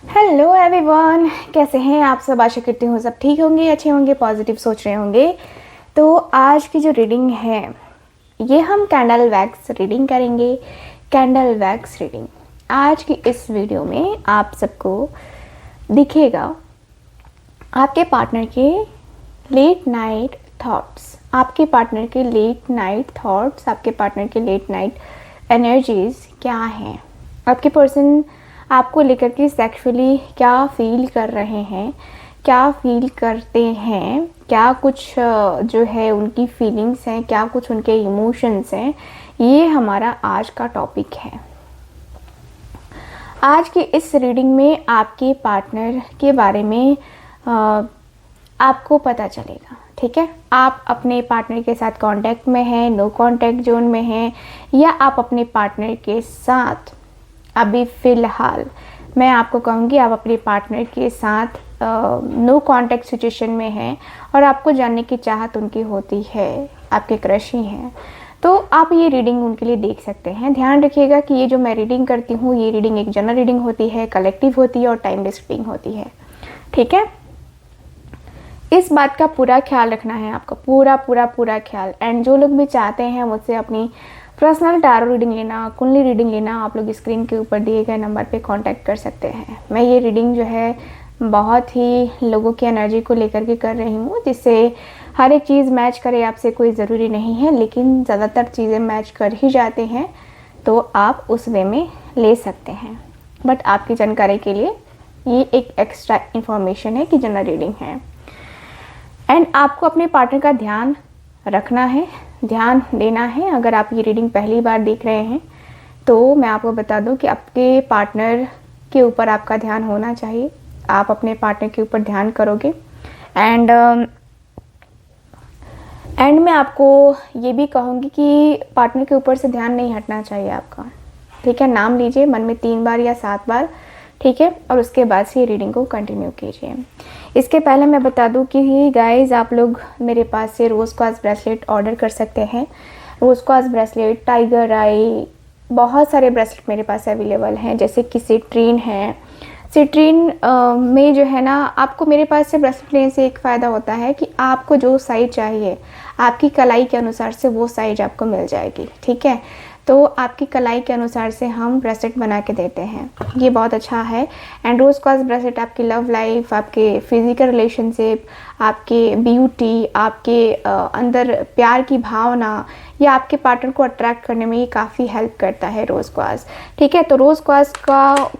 Hello everyone, कैसे हैं आप सब। आशा करती हूँ सब ठीक होंगे, अच्छे होंगे, पॉजिटिव सोच रहे होंगे। तो आज की जो रीडिंग है ये हम कैंडल वैक्स रीडिंग करेंगे। कैंडल वैक्स रीडिंग आज की इस वीडियो में आप सबको दिखेगा आपके पार्टनर के लेट नाइट थॉट्स, आपके पार्टनर के लेट नाइट थॉट्स, आपके पार्टनर के लेट नाइट एनर्जीज क्या हैं। आपके पर्सन आपको लेकर के सेक्सुअली क्या फील कर रहे हैं, क्या फील करते हैं, क्या कुछ जो है उनकी फीलिंग्स हैं, क्या कुछ उनके इमोशंस हैं, ये हमारा आज का टॉपिक है। आज की इस रीडिंग में आपके पार्टनर के बारे में आपको पता चलेगा। ठीक है, आप अपने पार्टनर के साथ कांटेक्ट में हैं, नो कांटेक्ट जोन में हैं, या आप अपने पार्टनर के साथ अभी फ़िलहाल मैं आपको कहूँगी आप अपने पार्टनर के साथ नो कांटेक्ट सिचुएशन में हैं और आपको जानने की चाहत उनकी होती है, आपके क्रश ही हैं। तो आप ये रीडिंग उनके लिए देख सकते हैं। ध्यान रखिएगा कि ये जो मैं रीडिंग करती हूँ ये रीडिंग एक जनरल रीडिंग होती है, कलेक्टिव होती है और टाइमलेस रीडिंग होती है। ठीक है, इस बात का पूरा ख्याल रखना है आपका, पूरा ख्याल। एंड जो लोग भी चाहते हैं मुझसे अपनी पर्सनल टैरो रीडिंग लेना, कुंडली रीडिंग लेना, आप लोग स्क्रीन के ऊपर दिए गए नंबर पे कांटेक्ट कर सकते हैं। मैं ये रीडिंग जो है बहुत ही लोगों की एनर्जी को लेकर के कर रही हूँ, जिससे हर एक चीज़ मैच करे आपसे कोई ज़रूरी नहीं है, लेकिन ज़्यादातर चीज़ें मैच कर ही जाते हैं तो आप उस वे में ले सकते हैं। बट आपकी जानकारी के लिए ये एक एक्स्ट्रा इन्फॉर्मेशन है कि जनरल रीडिंग है। एंड आपको अपने पार्टनर का ध्यान रखना है, ध्यान देना है। अगर आप ये रीडिंग पहली बार देख रहे हैं तो मैं आपको बता दूं कि आपके पार्टनर के ऊपर आपका ध्यान होना चाहिए। आप अपने पार्टनर के ऊपर ध्यान करोगे। एंड मैं आपको ये भी कहूँगी कि पार्टनर के ऊपर से ध्यान नहीं हटना चाहिए आपका। ठीक है, नाम लीजिए मन में 3 बार या 7 बार। ठीक है, और उसके बाद से रीडिंग को कंटिन्यू कीजिए। इसके पहले मैं बता दूं कि गाइस आप लोग मेरे पास से रोज़ क्वार्ट्ज ब्रेसलेट ऑर्डर कर सकते हैं। रोज़ क्वार्ट्ज ब्रेसलेट, टाइगर आई, बहुत सारे ब्रेसलेट मेरे पास अवेलेबल हैं, जैसे कि सिट्रीन है। सिट्रीन में जो है ना, आपको मेरे पास से ब्रेसलेट लेने से एक फ़ायदा होता है कि आपको जो साइज़ चाहिए आपकी कलाई के अनुसार से वो साइज़ आपको मिल जाएगी। ठीक है, तो आपकी कलाई के अनुसार से हम ब्रेसलेट बना के देते हैं, ये बहुत अच्छा है। एंड रोज़ क्वार्ट्ज ब्रेसलेट आपकी लव लाइफ, आपके फिजिकल रिलेशनशिप, आपके ब्यूटी, आपके अंदर प्यार की भावना या आपके पार्टनर को अट्रैक्ट करने में ये काफ़ी हेल्प करता है रोज़ क्वार्ट्ज। ठीक है, तो रोज़ क्वार्ट्ज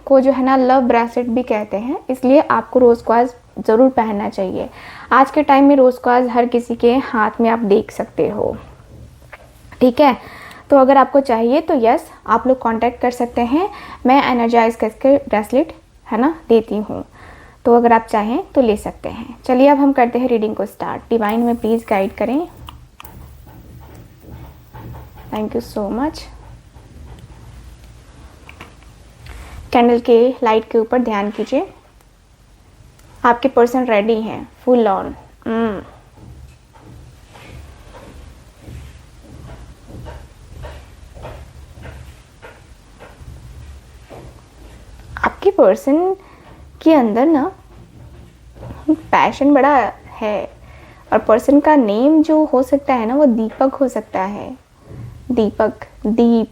को जो है ना लव ब्रेसलेट भी कहते हैं, इसलिए आपको रोज़ क्वार्ट्ज ज़रूर पहनना चाहिए। आज के टाइम में रोज़ क्वार्ट्ज हर किसी के हाथ में आप देख सकते हो। ठीक है, तो अगर आपको चाहिए तो यस आप लोग कांटेक्ट कर सकते हैं। मैं एनर्जाइज करके ब्रेसलेट है ना देती हूँ, तो अगर आप चाहें तो ले सकते हैं। चलिए अब हम करते हैं रीडिंग को स्टार्ट। डिवाइन में प्लीज़ गाइड करें। Thank you so much. Candle के लाइट के ऊपर ध्यान कीजिए। आपके पर्सन रेडी हैं, फुल ऑन। आपके पर्सन के अंदर ना पैशन बड़ा है, और पर्सन का नेम जो हो सकता है ना वो दीपक हो सकता है। दीपक, दीप,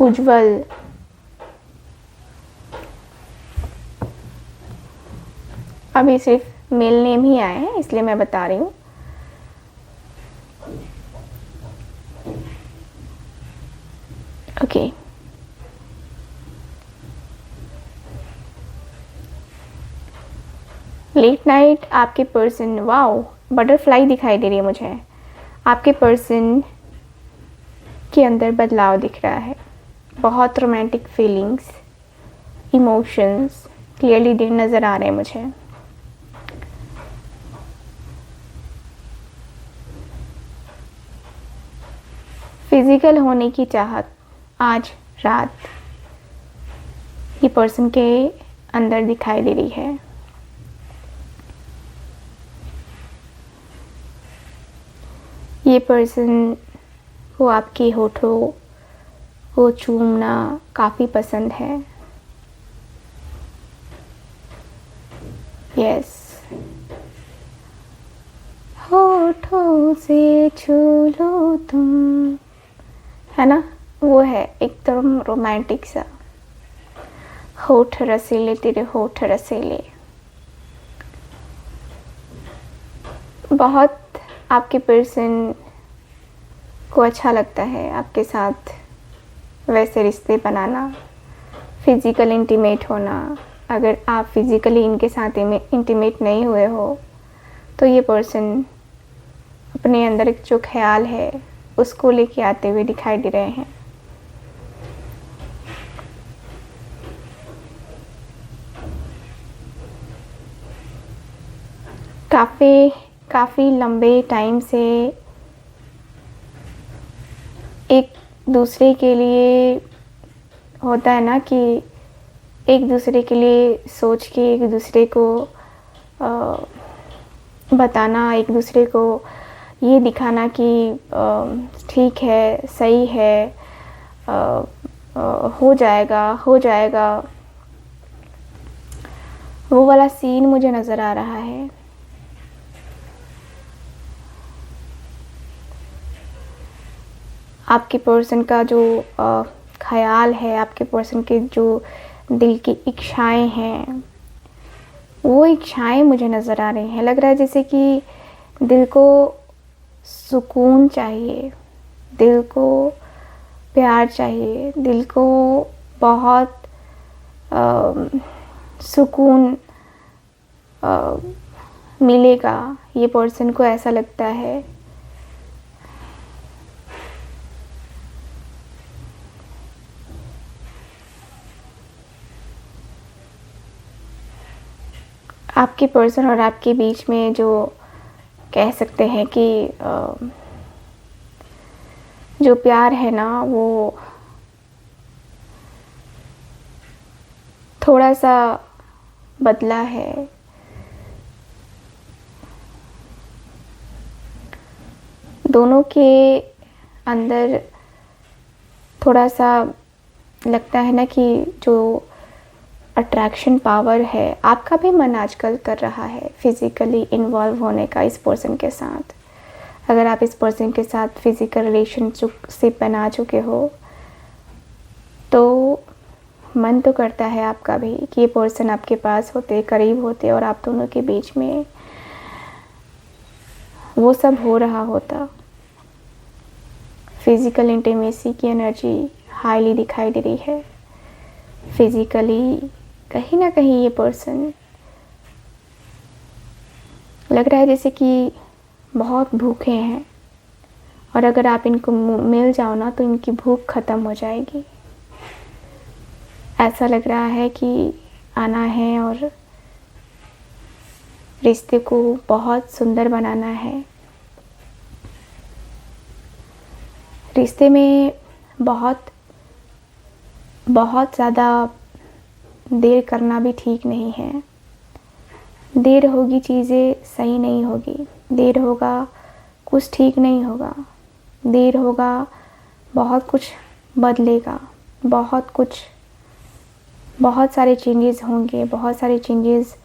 उज्जवल। अभी सिर्फ मेल नेम ही आए हैं इसलिए मैं बता रही हूँ। ओके, लेट नाइट आपके पर्सन, वाओ बटरफ्लाई दिखाई दे रही है मुझे। आपके पर्सन के अंदर बदलाव दिख रहा है, बहुत रोमांटिक फीलिंग्स, इमोशंस क्लियरली नज़र आ रहे हैं मुझे। फिजिकल होने की चाहत आज रात ये पर्सन के अंदर दिखाई दे रही है। ये पर्सन को आपके होठों को चूमना काफ़ी पसंद है। यस, होठों से छू लो तुम, है ना, वो है एकदम रोमांटिक सा। होठ रसीले तेरे होठ रसीले, बहुत आपके पर्सन को अच्छा लगता है आपके साथ वैसे रिश्ते बनाना, फिज़िकल इंटीमेट होना। अगर आप फिज़िकली इनके साथ इंटीमेट नहीं हुए हो तो ये पर्सन अपने अंदर एक जो ख्याल है उसको लेके आते हुए दिखाई दे रहे हैं। काफ़ी लंबे टाइम से एक दूसरे के लिए होता है ना कि एक दूसरे के लिए सोच के एक दूसरे को बताना, एक दूसरे को ये दिखाना कि ठीक है, सही है, हो जाएगा हो जाएगा, वो वाला सीन मुझे नज़र आ रहा है। आपके पर्सन का जो ख़याल है, आपके पर्सन के जो दिल की इच्छाएं हैं, वो इच्छाएं मुझे नज़र आ रही हैं। लग रहा है जैसे कि दिल को सुकून चाहिए, दिल को प्यार चाहिए, दिल को बहुत सुकून मिलेगा, ये पर्सन को ऐसा लगता है। आपके पर्सन और आपके बीच में जो कह सकते हैं कि जो प्यार है ना, वो थोड़ा सा बदला है। दोनों के अंदर थोड़ा सा लगता है ना कि जो अट्रैक्शन पावर है, आपका भी मन आजकल कर रहा है फिज़िकली इन्वॉल्व होने का इस पर्सन के साथ। अगर आप इस पर्सन के साथ फिज़िकल रिलेशनशिप बना चुके हो तो मन तो करता है आपका भी कि ये पर्सन आपके पास होते, करीब होते और आप दोनों के बीच में वो सब हो रहा होता। फिज़िकल इंटीमेसी की एनर्जी हाईली दिखाई दे रही है। फिज़िकली कहीं ना कहीं ये पर्सन लग रहा है जैसे कि बहुत भूखे हैं और अगर आप इनको मिल जाओ ना तो इनकी भूख ख़त्म हो जाएगी। ऐसा लग रहा है कि आना है और रिश्ते को बहुत सुंदर बनाना है। रिश्ते में बहुत ज़्यादा देर करना भी ठीक नहीं है। देर होगी चीज़ें सही नहीं होगी, देर होगा कुछ ठीक नहीं होगा, देर होगा बहुत कुछ बदलेगा, बहुत सारे चेंजेस होंगे, बहुत सारे चेंजेस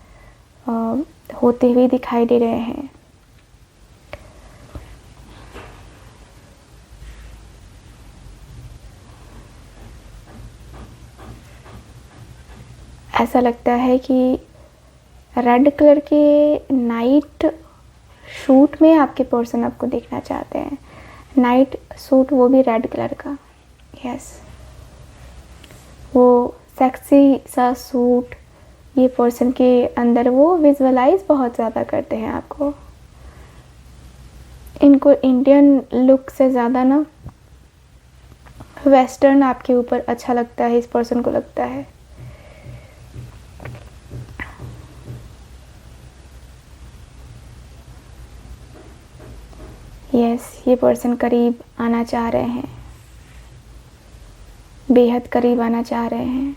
होते हुए दिखाई दे रहे हैं। ऐसा लगता है कि रेड कलर के नाइट सूट में आपके पर्सन आपको देखना चाहते हैं। नाइट सूट, वो भी रेड कलर का। यस, वो सेक्सी सा सूट ये पर्सन के अंदर वो विजुअलाइज बहुत ज़्यादा करते हैं आपको। इनको इंडियन लुक से ज़्यादा ना वेस्टर्न आपके ऊपर अच्छा लगता है, इस पर्सन को लगता है। यस, ये पर्सन करीब आना चाह रहे हैं, बेहद करीब आना चाह रहे हैं।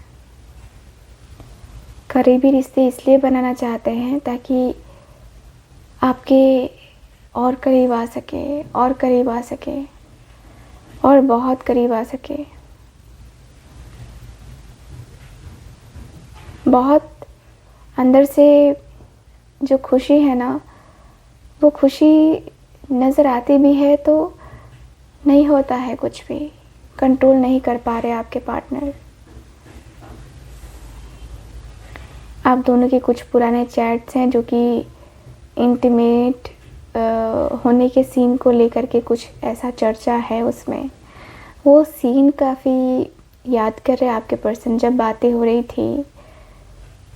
करीबी रिश्ते इसलिए बनाना चाहते हैं ताकि आपके और करीब आ सके, और करीब आ सके, और बहुत करीब आ सके। बहुत अंदर से जो खुशी है ना, वो खुशी नज़र आती भी है तो नहीं होता है कुछ भी, कंट्रोल नहीं कर पा रहे आपके पार्टनर। आप दोनों के कुछ पुराने चैट्स हैं जो कि इंटीमेट होने के सीन को लेकर के कुछ ऐसा चर्चा है उसमें। वो सीन काफ़ी याद कर रहे आपके पर्सन, जब बातें हो रही थी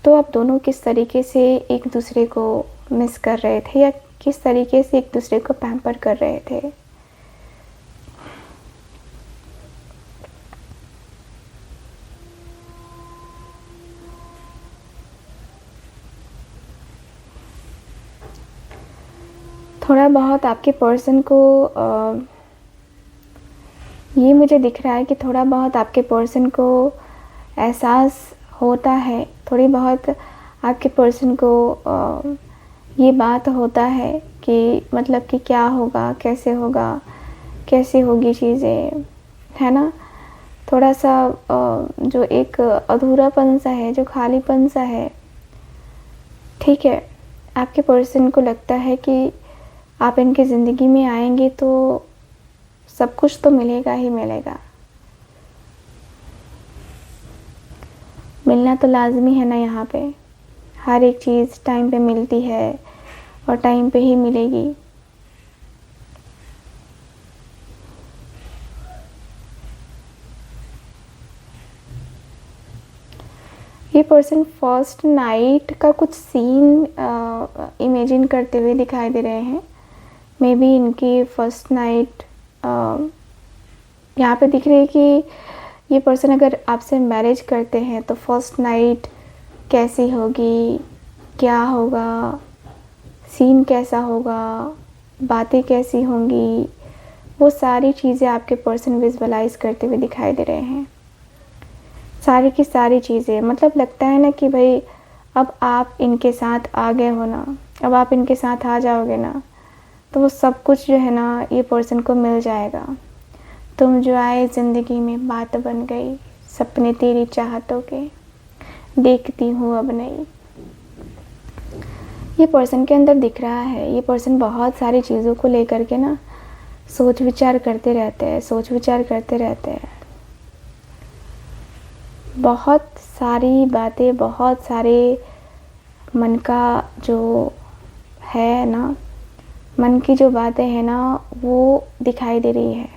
तो आप दोनों किस तरीके से एक दूसरे को मिस कर रहे थे या किस तरीके से एक दूसरे को पैम्पर कर रहे थे। थोड़ा बहुत आपके पर्सन को ये मुझे दिख रहा है कि थोड़ा बहुत आपके पर्सन को एहसास होता है, थोड़ी बहुत आपके पर्सन को ये बात होता है कि मतलब कि क्या होगा, कैसे होगा, कैसी होगी चीज़ें, है ना। थोड़ा सा जो एक अधूरापन सा है, जो खालीपन सा है, ठीक है। आपके पर्सन को लगता है कि आप इनकी ज़िंदगी में आएंगे तो सब कुछ तो मिलेगा ही मिलेगा। मिलना तो लाज़मी है ना, यहाँ पे हर एक चीज़ टाइम पे मिलती है और टाइम पे ही मिलेगी। ये पर्सन फर्स्ट नाइट का कुछ सीन इमेजिन करते हुए दिखाई दे रहे हैं। मे बी इनकी फर्स्ट नाइट यहाँ पे दिख रही है कि ये पर्सन अगर आपसे मैरिज करते हैं तो फर्स्ट नाइट कैसी होगी, क्या होगा, सीन कैसा होगा, बातें कैसी होंगी, वो सारी चीज़ें आपके पर्सन विजुअलाइज करते हुए दिखाई दे रहे हैं। सारी की सारी चीज़ें, मतलब लगता है ना कि भाई अब आप इनके साथ आ गए हो ना, अब आप इनके साथ आ जाओगे ना तो वो सब कुछ जो है ना ये पर्सन को मिल जाएगा। तुम जो आए ज़िंदगी में बात बन गई, सपने तेरी चाहतों के देखती हूँ अब नहीं। ये पर्सन के अंदर दिख रहा है, ये पर्सन बहुत सारी चीज़ों को लेकर के ना सोच विचार करते रहते हैं, सोच विचार करते रहते हैं। बहुत सारी बातें, बहुत सारे मन का जो है ना, मन की जो बातें हैं ना वो दिखाई दे रही है।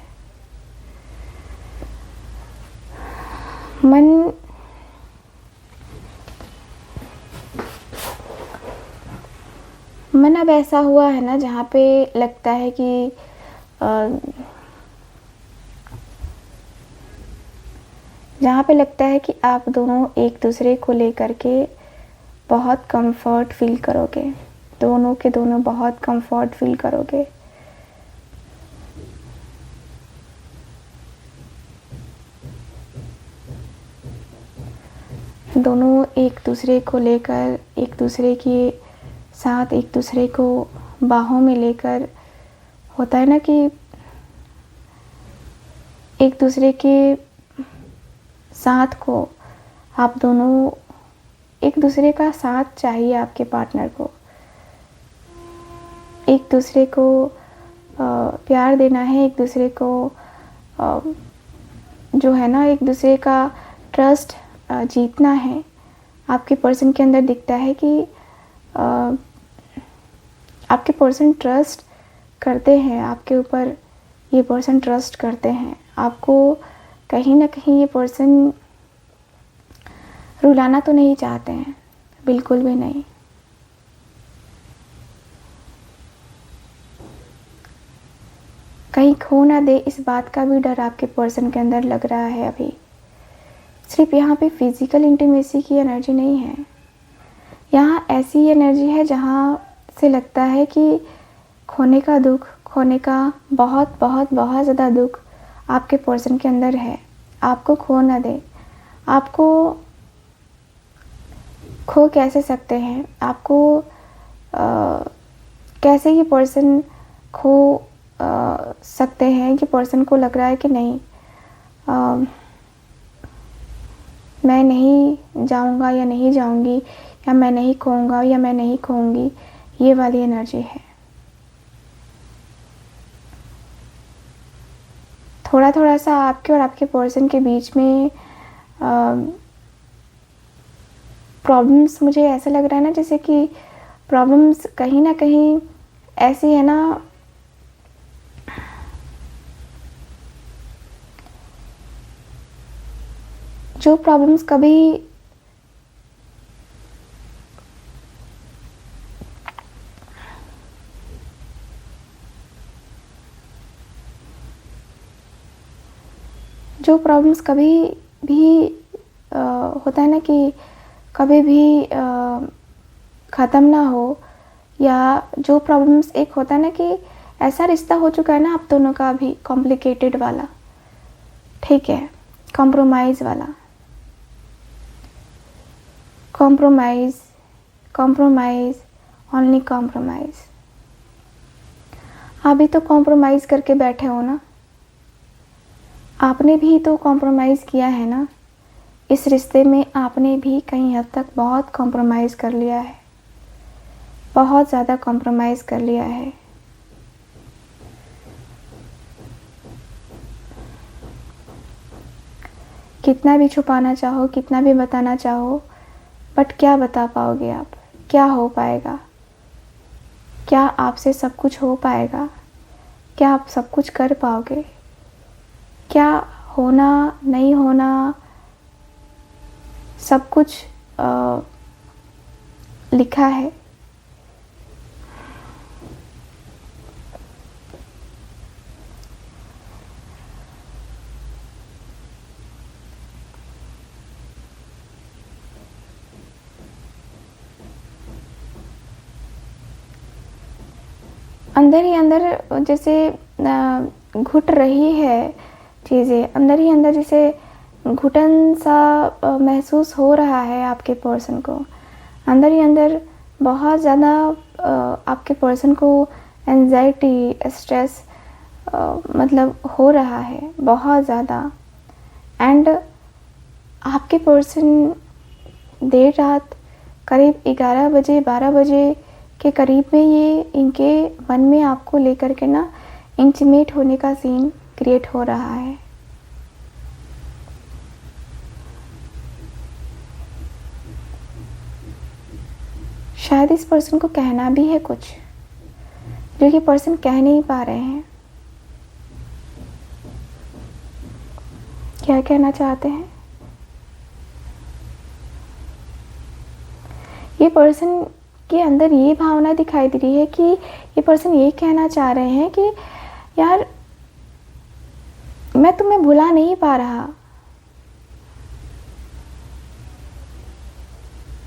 मन अब ऐसा हुआ है ना जहाँ पे लगता है कि जहाँ पे लगता है कि आप दोनों एक दूसरे को लेकर के बहुत कंफर्ट फील करोगे, दोनों के दोनों बहुत कंफर्ट फील करोगे। दोनों एक दूसरे को लेकर, एक दूसरे के साथ, एक दूसरे को बाहों में लेकर, होता है ना कि एक दूसरे के साथ को, आप दोनों एक दूसरे का साथ चाहिए आपके पार्टनर को, एक दूसरे को प्यार देना है, एक दूसरे को जो है ना एक दूसरे का ट्रस्ट जीतना है। आपके पर्सन के अंदर दिखता है कि आपके पर्सन ट्रस्ट करते हैं आपके ऊपर, ये पर्सन ट्रस्ट करते हैं आपको। कहीं ना कहीं ये पर्सन रुलाना तो नहीं चाहते हैं, बिल्कुल भी नहीं। कहीं खो ना दे इस बात का भी डर आपके पर्सन के अंदर लग रहा है अभी। सिर्फ यहाँ पे फिजिकल इंटीमेसी की एनर्जी नहीं है, यहाँ ऐसी एनर्जी है जहाँ से लगता है कि खोने का दुख, खोने का बहुत बहुत बहुत ज़्यादा दुख आपके पर्सन के अंदर है। आपको खो ना दे। आपको खो कैसे सकते हैं, आपको कैसे ये पर्सन खो सकते हैं कि पर्सन को लग रहा है कि नहीं मैं नहीं जाऊंगा या नहीं जाऊंगी, या मैं नहीं खोऊंगा या मैं नहीं खोऊंगी, ये वाली एनर्जी है। थोड़ा थोड़ा सा आपके और आपके पर्सन के बीच में प्रॉब्लम्स, मुझे ऐसा लग रहा है ना जैसे कि प्रॉब्लम्स कहीं ना कहीं ऐसी है ना, जो प्रॉब्लम्स कभी भी होता है ना कि कभी भी ख़त्म ना हो, या जो प्रॉब्लम्स एक होता है ना कि ऐसा रिश्ता हो चुका है ना आप दोनों का भी, कॉम्प्लिकेटेड वाला, ठीक है, कॉम्प्रोमाइज़ वाला, कॉम्प्रोमाइज़, कॉम्प्रोमाइज़, ओनली कॉम्प्रोमाइज़। आप भी तो कॉम्प्रोमाइज़ करके बैठे हो ना, आपने भी तो कॉम्प्रोमाइज़ किया है ना, इस रिश्ते में आपने भी कहीं हद तक बहुत कॉम्प्रोमाइज़ कर लिया है, बहुत ज़्यादा कॉम्प्रोमाइज़ कर लिया है। कितना भी छुपाना चाहो, कितना भी बताना चाहो, बट क्या बता पाओगे आप? क्या हो पाएगा? क्या आपसे सब कुछ हो पाएगा? क्या आप सब कुछ कर पाओगे? क्या होना नहीं होना सब कुछ लिखा है। अंदर ही अंदर जैसे घुट रही है चीज़ें, अंदर ही अंदर जैसे घुटन सा महसूस हो रहा है आपके पर्सन को। अंदर ही अंदर बहुत ज़्यादा आपके पर्सन को एंजाइटी, स्ट्रेस मतलब हो रहा है बहुत ज़्यादा। एंड आपके पर्सन देर रात करीब 11 बजे 12 बजे के करीब में ये इनके मन में आपको लेकर के ना इंटीमेट होने का सीन क्रिएट हो रहा है। शायद इस पर्सन को कहना भी है कुछ जो कि पर्सन कह नहीं पा रहे हैं। क्या कहना चाहते हैं ये पर्सन के अंदर? ये भावना दिखाई दे रही है कि ये पर्सन ये कहना चाह रहे हैं कि यार मैं तुम्हें भुला नहीं पा रहा,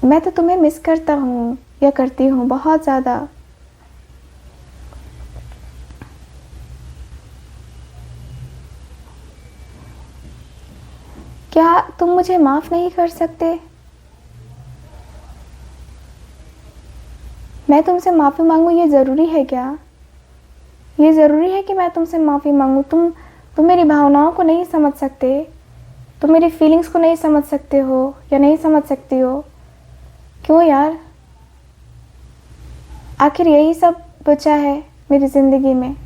मैं तो तुम्हें मिस करता हूँ या करती हूँ बहुत ज़्यादा। क्या तुम मुझे माफ़ नहीं कर सकते? मैं तुमसे माफ़ी मांगूँ ये ज़रूरी है क्या? ये ज़रूरी है कि मैं तुमसे माफ़ी मांगूँ? तुम मेरी भावनाओं को नहीं समझ सकते, तुम मेरी फीलिंग्स को नहीं समझ सकते हो या नहीं समझ सकती हो? क्यों यार? आखिर यही सब बचा है मेरी ज़िंदगी में,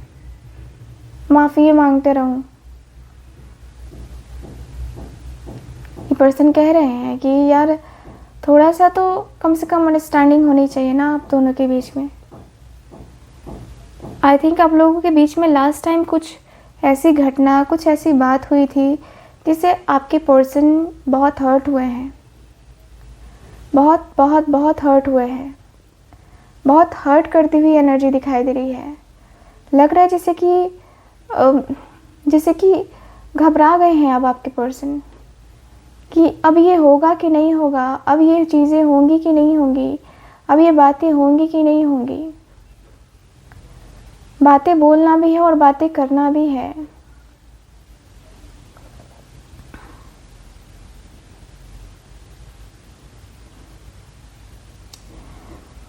माफ़ी मांगते रहूँ? ये पर्सन कह रहे हैं कि यार थोड़ा सा तो कम से कम अंडरस्टैंडिंग होनी चाहिए ना आप दोनों के बीच में। आई थिंक आप लोगों के बीच में लास्ट टाइम कुछ ऐसी घटना, कुछ ऐसी बात हुई थी जिससे आपके पर्सन बहुत हर्ट हुए हैं, बहुत बहुत बहुत हर्ट हुए हैं। बहुत हर्ट करती हुई एनर्जी दिखाई दे रही है। लग रहा है जैसे कि घबरा गए हैं अब आपके पर्सन कि अब ये होगा कि नहीं होगा, अब ये चीज़ें होंगी कि नहीं होंगी, अब ये बातें होंगी कि नहीं होंगी। बातें बोलना भी है और बातें करना भी है।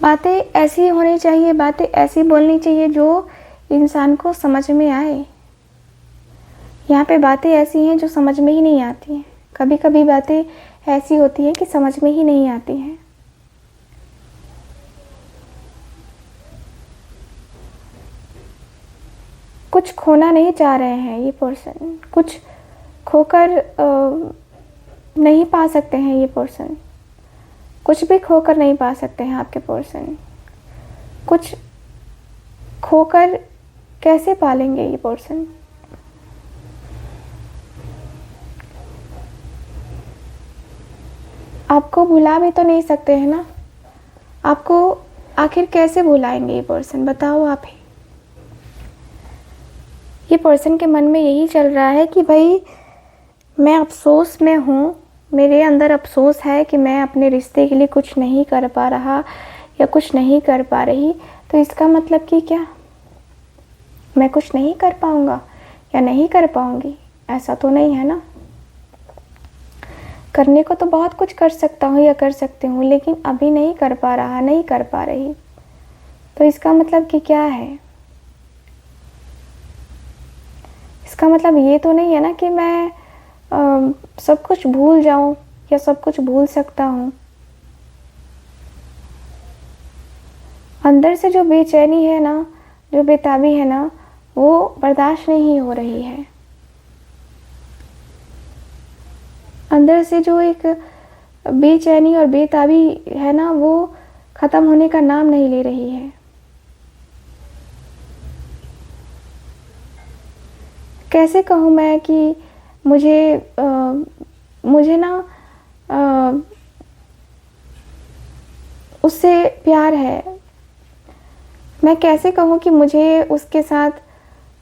बातें ऐसी होनी चाहिए, बातें ऐसी बोलनी चाहिए जो इंसान को समझ में आए। यहाँ पे बातें ऐसी हैं जो समझ में ही नहीं आती हैं। कभी कभी बातें ऐसी होती हैं कि समझ में ही नहीं आती हैं। कुछ खोना नहीं चाह रहे हैं ये पर्सन, कुछ खोकर नहीं पा सकते हैं ये पर्सन, कुछ भी खोकर नहीं पा सकते हैं आपके पर्सन। कुछ खोकर कैसे पालेंगे ये पर्सन? आपको भुला भी तो नहीं सकते हैं ना, आपको आखिर कैसे भुलाएंगे ये पर्सन, बताओ आप ही। ये पर्सन के मन में यही चल रहा है कि भाई मैं अफसोस में हूँ, मेरे अंदर अफसोस है कि मैं अपने रिश्ते के लिए कुछ नहीं कर पा रहा या कुछ नहीं कर पा रही। तो इसका मतलब कि क्या मैं कुछ नहीं कर पाऊँगा या नहीं कर पाऊँगी? ऐसा तो नहीं है ना। करने को तो बहुत कुछ कर सकता हूँ या कर सकती हूँ, लेकिन अभी नहीं कर पा रहा, नहीं कर पा रही। तो इसका मतलब कि क्या है? इसका मतलब ये तो नहीं है ना कि मैं सब कुछ भूल जाऊं या सब कुछ भूल सकता हूं। अंदर से जो बेचैनी है ना, जो बेताबी है ना, वो बर्दाश्त नहीं हो रही है। अंदर से जो एक बेचैनी और बेताबी है ना, वो ख़त्म होने का नाम नहीं ले रही है। कैसे कहूँ मैं कि मुझे ना उससे प्यार है। मैं कैसे कहूँ कि मुझे उसके साथ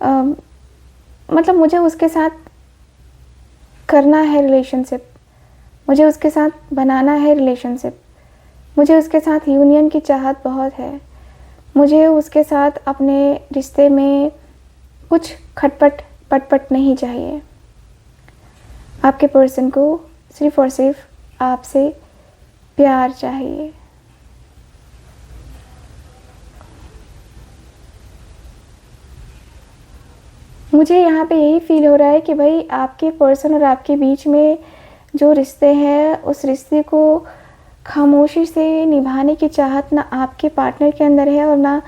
मतलब मुझे उसके साथ करना है रिलेशनशिप, मुझे उसके साथ बनाना है रिलेशनशिप, मुझे उसके साथ यूनियन की चाहत बहुत है। मुझे उसके साथ अपने रिश्ते में कुछ खटपट पटपट नहीं चाहिए। आपके पर्सन को सिर्फ़ और सिर्फ आपसे प्यार चाहिए। मुझे यहाँ पे यही फील हो रहा है कि भाई आपके पर्सन और आपके बीच में जो रिश्ते हैं, उस रिश्ते को खामोशी से निभाने की चाहत ना आपके पार्टनर के अंदर है और ना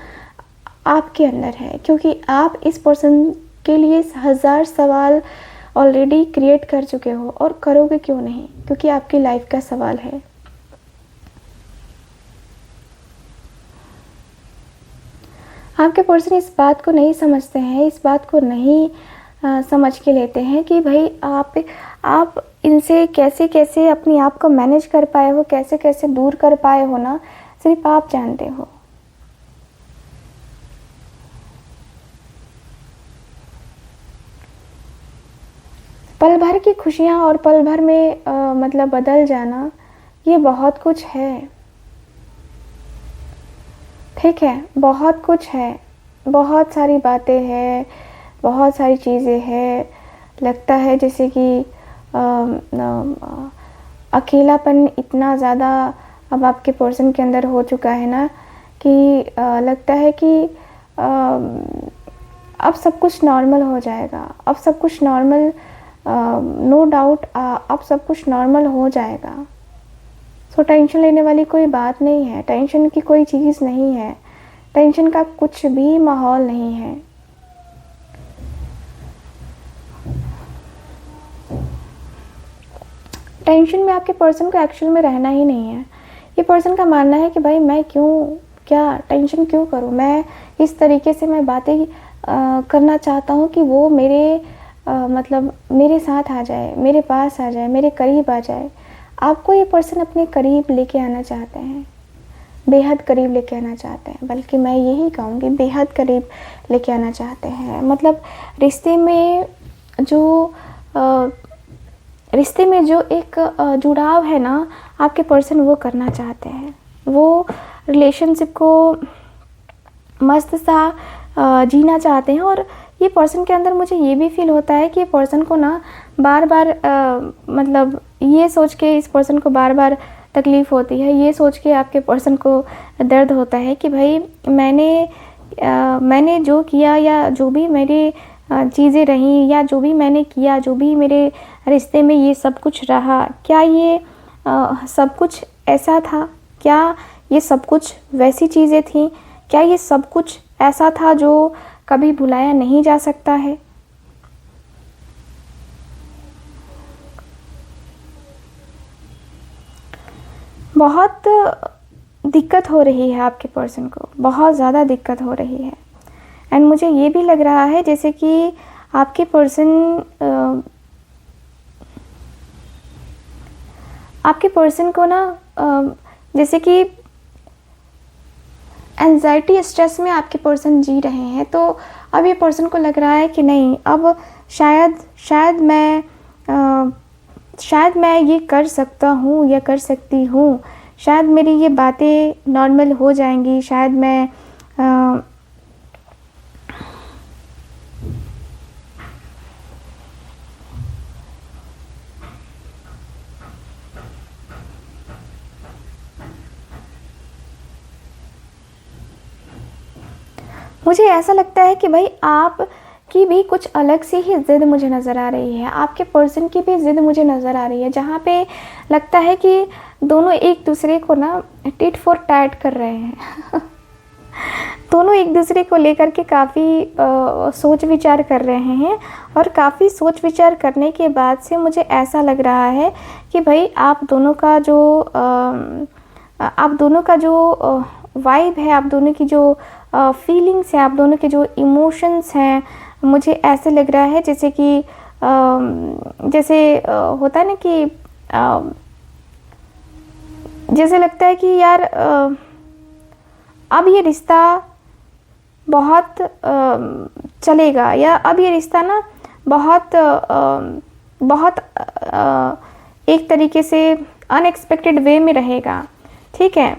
आपके अंदर है, क्योंकि आप इस पर्सन के लिए 1000 सवाल ऑलरेडी क्रिएट कर चुके हो और करोगे क्यों नहीं, क्योंकि आपकी लाइफ का सवाल है। आपके पर्सन इस बात को नहीं समझते हैं, इस बात को नहीं समझ के लेते हैं कि भाई आप इनसे कैसे कैसे अपने आप को मैनेज कर पाए हो, कैसे कैसे दूर कर पाए हो ना, सिर्फ आप जानते हो। पल भर की खुशियाँ और पल भर में मतलब बदल जाना, ये बहुत कुछ है। ठीक है, बहुत कुछ है, बहुत सारी बातें हैं, बहुत सारी चीज़ें हैं। लगता है जैसे कि अकेलापन इतना ज़्यादा अब आपके पर्सन के अंदर हो चुका है ना कि लगता है कि अब सब कुछ नॉर्मल हो जाएगा, अब सब कुछ नॉर्मल, नो डाउट अब सब कुछ नॉर्मल हो जाएगा। सो टेंशन लेने वाली कोई बात नहीं है, टेंशन की कोई चीज़ नहीं है, टेंशन का कुछ भी माहौल नहीं है। टेंशन में आपके पर्सन को एक्चुअल में रहना ही नहीं है। ये पर्सन का मानना है कि भाई मैं क्या टेंशन क्यों करूँ, मैं इस तरीके से मैं बातें करना चाहता हूँ कि वो मेरे मतलब मेरे साथ आ जाए, मेरे पास आ जाए, मेरे करीब आ जाए। आपको ये पर्सन अपने करीब लेके आना चाहते हैं, बेहद करीब लेके आना चाहते हैं, बल्कि मैं यही कहूँगी बेहद करीब लेके आना चाहते हैं। मतलब रिश्ते में जो एक जुड़ाव है ना, आपके पर्सन वो करना चाहते हैं। वो रिलेशनशिप को मस्त सा जीना चाहते हैं। और ये पर्सन के अंदर मुझे ये भी फील होता है कि ये पर्सन को ना बार बार मतलब ये सोच के इस पर्सन को बार बार तकलीफ़ होती है, ये सोच के आपके पर्सन को दर्द होता है कि भाई मैंने जो किया या जो भी मेरी चीज़ें रहीं या जो भी मैंने किया, जो भी मेरे रिश्ते में ये सब कुछ रहा, क्या ये सब कुछ ऐसा था? क्या ये सब कुछ वैसी चीज़ें थी? क्या ये सब कुछ ऐसा था जो कभी भुलाया नहीं जा सकता है? बहुत दिक्कत हो रही है आपके पर्सन को, बहुत ज़्यादा दिक्कत हो रही है। एंड मुझे ये भी लग रहा है जैसे कि आपके पर्सन को ना जैसे कि एंजाइटी स्ट्रेस में आपके पर्सन जी रहे हैं। तो अब ये पर्सन को लग रहा है कि नहीं, अब शायद मैं ये कर सकता हूँ या कर सकती हूँ, शायद मेरी ये बातें नॉर्मल हो जाएंगी, शायद मैं मुझे ऐसा लगता है कि भाई आप की भी कुछ अलग सी ही ज़िद मुझे नज़र आ रही है, आपके पर्सन की भी ज़िद मुझे नज़र आ रही है, जहाँ पे लगता है कि दोनों एक दूसरे को ना टिट फॉर टैट कर रहे हैं दोनों एक दूसरे को लेकर के काफ़ी सोच विचार कर रहे हैं। और काफ़ी सोच विचार करने के बाद से मुझे ऐसा लग रहा है कि भाई आप दोनों का जो वाइब है, आप दोनों की जो फीलिंग्स है, आप दोनों के जो इमोशंस हैं, मुझे ऐसे लग रहा है जैसे कि होता है ना कि जैसे लगता है कि यार अब ये रिश्ता बहुत चलेगा, या अब ये रिश्ता ना बहुत एक तरीके से अनएक्सपेक्टेड वे में रहेगा। ठीक है,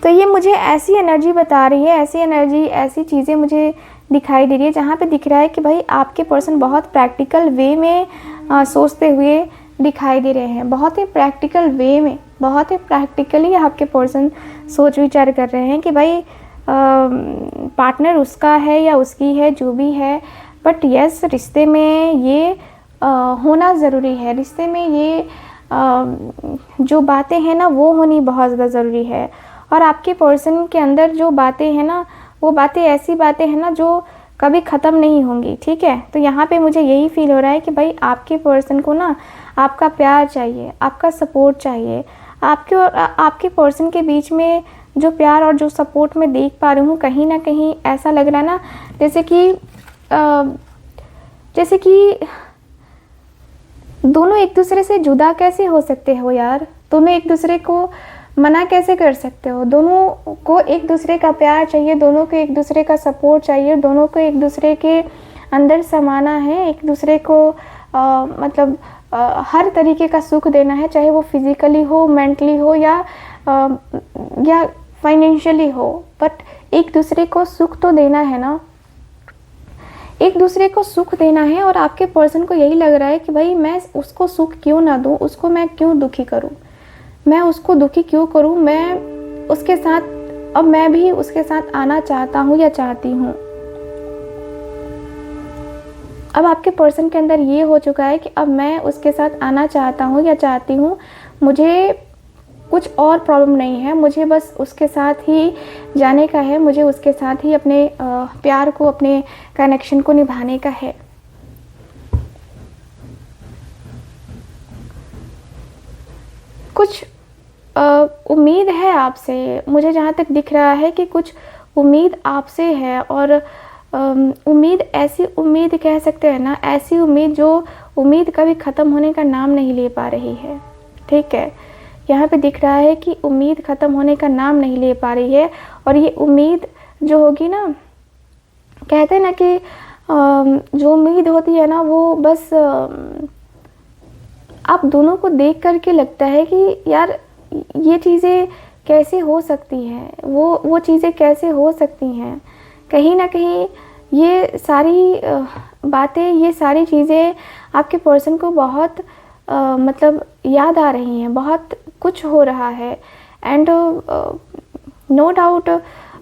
तो ये मुझे ऐसी एनर्जी बता रही है, ऐसी एनर्जी, ऐसी चीज़ें मुझे दिखाई दे रही है, जहाँ पे दिख रहा है कि भाई आपके पर्सन बहुत प्रैक्टिकल वे में सोचते हुए दिखाई दे रहे हैं, बहुत ही प्रैक्टिकल वे में, बहुत ही प्रैक्टिकली आपके पर्सन सोच विचार कर रहे हैं कि भाई पार्टनर उसका है या उसकी है, जो भी है, बट यस रिश्ते में ये होना ज़रूरी है, रिश्ते में ये जो बातें हैं ना वो होनी बहुत ज़्यादा ज़रूरी है। और आपके पर्सन के अंदर जो बातें हैं ना, वो बातें ऐसी बातें हैं ना जो कभी ख़त्म नहीं होंगी। ठीक है, तो यहाँ पे मुझे यही फील हो रहा है कि भाई आपके पर्सन को ना आपका प्यार चाहिए, आपका सपोर्ट चाहिए। आपके और आपके पर्सन के बीच में जो प्यार और जो सपोर्ट मैं देख पा रही हूँ, कहीं ना कहीं ऐसा लग रहा है ना जैसे कि दोनों एक दूसरे से जुदा कैसे हो सकते हो यार, दोनों एक दूसरे को मना कैसे कर सकते हो? दोनों को एक दूसरे का प्यार चाहिए, दोनों को एक दूसरे का सपोर्ट चाहिए, दोनों को एक दूसरे के अंदर समाना है, एक दूसरे को हर तरीके का सुख देना है, चाहे वो फिजिकली हो, मेंटली हो या फाइनेंशियली हो, बट एक दूसरे को सुख तो देना है ना, एक दूसरे को सुख देना है। और आपके पर्सन को यही लग रहा है कि भाई मैं उसको सुख क्यों ना दूँ, उसको मैं क्यों दुखी करूँ, मैं उसको दुखी क्यों करूं, मैं उसके साथ, अब मैं भी उसके साथ आना चाहता हूं या चाहती हूं। अब आपके पर्सन के अंदर ये हो चुका है कि अब मैं उसके साथ आना चाहता हूं या चाहती हूं, मुझे कुछ और प्रॉब्लम नहीं है, मुझे बस उसके साथ ही जाने का है, मुझे उसके साथ ही अपने प्यार को, अपने कनेक्शन को निभाने का है। कुछ उम्मीद है आपसे, मुझे जहाँ तक दिख रहा है कि कुछ उम्मीद आपसे है। और उम्मीद, ऐसी उम्मीद कह सकते हैं ना, ऐसी उम्मीद जो उम्मीद कभी ख़त्म होने का नाम नहीं ले पा रही है। ठीक है, यहाँ पे दिख रहा है कि उम्मीद ख़त्म होने का नाम नहीं ले पा रही है। और ये उम्मीद जो होगी ना, कहते हैं ना कि जो उम्मीद होती है ना वो बस आप दोनों को देख करके लगता है कि यार ये चीज़ें कैसे हो सकती हैं, वो चीज़ें कैसे हो सकती हैं। कहीं ना कहीं ये सारी बातें, ये सारी चीज़ें आपके पर्सन को बहुत याद आ रही हैं, बहुत कुछ हो रहा है। एंड नो डाउट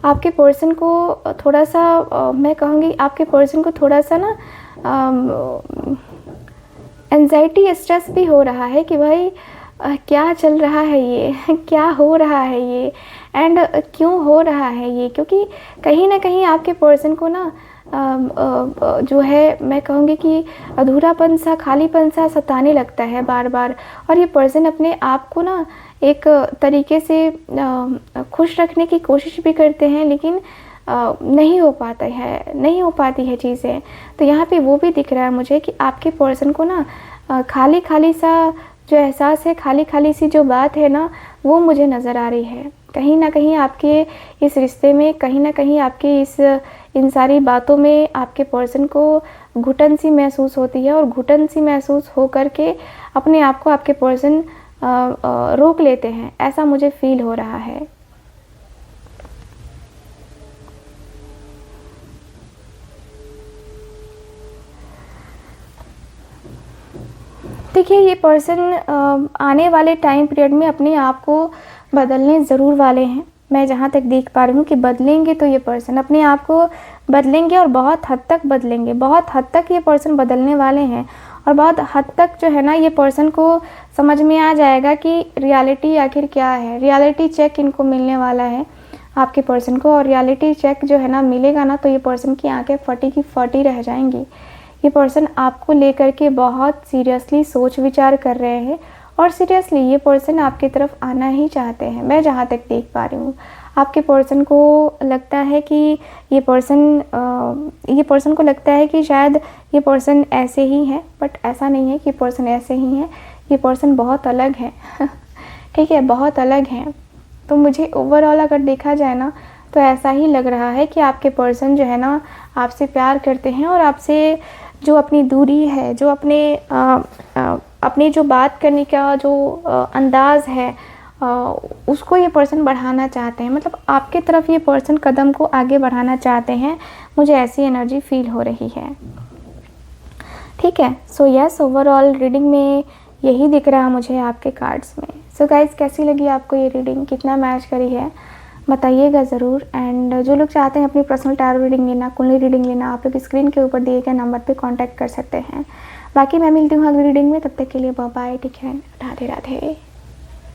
आपके पर्सन को थोड़ा सा मैं कहूँगी, आपके पर्सन को थोड़ा सा ना एंजाइटी, स्ट्रेस भी हो रहा है कि भाई क्या चल रहा है ये क्या हो रहा है ये, एंड क्यों हो रहा है ये, क्योंकि कहीं ना कहीं आपके पर्सन को ना जो है मैं कहूँगी कि अधूरापन सा, खालीपन सा सताने लगता है बार बार। और ये पर्सन अपने आप को ना एक तरीके से खुश रखने की कोशिश भी करते हैं, लेकिन नहीं हो पाता है, नहीं हो पाती है चीज़ें। तो यहाँ पे वो भी दिख रहा है मुझे कि आपके पर्सन को ना खाली खाली सा जो एहसास है, खाली खाली सी जो बात है ना, वो मुझे नज़र आ रही है। कहीं ना कहीं आपके इस रिश्ते में, कहीं ना कहीं आपके इन सारी बातों में आपके पर्सन को घुटन सी महसूस होती है, और घुटन सी महसूस हो करके अपने आप को आपके पर्सन रोक लेते हैं, ऐसा मुझे फील हो रहा है। देखिए, ये पर्सन आने वाले टाइम पीरियड में अपने आप को बदलने ज़रूर वाले हैं। मैं जहाँ तक देख पा रही हूँ कि बदलेंगे, तो ये पर्सन अपने आप को बदलेंगे और बहुत हद तक बदलेंगे, बहुत हद तक ये पर्सन बदलने वाले हैं। और बहुत हद तक जो है ना, ये पर्सन को समझ में आ जाएगा कि रियलिटी आखिर क्या है। रियलिटी चेक इनको मिलने वाला है आपके पर्सन को, और रियलिटी चेक जो है ना मिलेगा ना, तो ये पर्सन की आंखें फटी की फटी रह जाएंगी। ये पर्सन आपको लेकर के बहुत सीरियसली सोच विचार कर रहे हैं, और सीरियसली ये पर्सन आपकी तरफ आना ही चाहते हैं। मैं जहाँ तक देख पा रही हूँ, आपके पर्सन को लगता है कि ये पर्सन को लगता है कि शायद ये पर्सन ऐसे ही है, बट ऐसा नहीं है कि पर्सन ऐसे ही है। ये पर्सन बहुत अलग है ठीक है, बहुत अलग है। तो मुझे ओवरऑल अगर देखा जाए ना, तो ऐसा ही लग रहा है कि आपके पर्सन जो है ना आपसे प्यार करते हैं, और आपसे जो अपनी दूरी है, जो अपनी जो बात करने का जो अंदाज़ है, उसको ये पर्सन बढ़ाना चाहते हैं। मतलब आपके तरफ ये पर्सन कदम को आगे बढ़ाना चाहते हैं, मुझे ऐसी एनर्जी फील हो रही है। ठीक है, सो यस, ओवरऑल रीडिंग में यही दिख रहा मुझे आपके कार्ड्स में। सो गाइज, कैसी लगी आपको ये रीडिंग, कितना मैच करी है बताइएगा ज़रूर। एंड जो लोग चाहते हैं अपनी पर्सनल टैरो रीडिंग लेना, कुंडली रीडिंग लेना, आप लोग स्क्रीन के ऊपर दिए गए नंबर पे कांटेक्ट कर सकते हैं। बाकी मैं मिलती हूँ अगली रीडिंग में, तब तक के लिए बाय बाय, ठीक है, राधे राधे।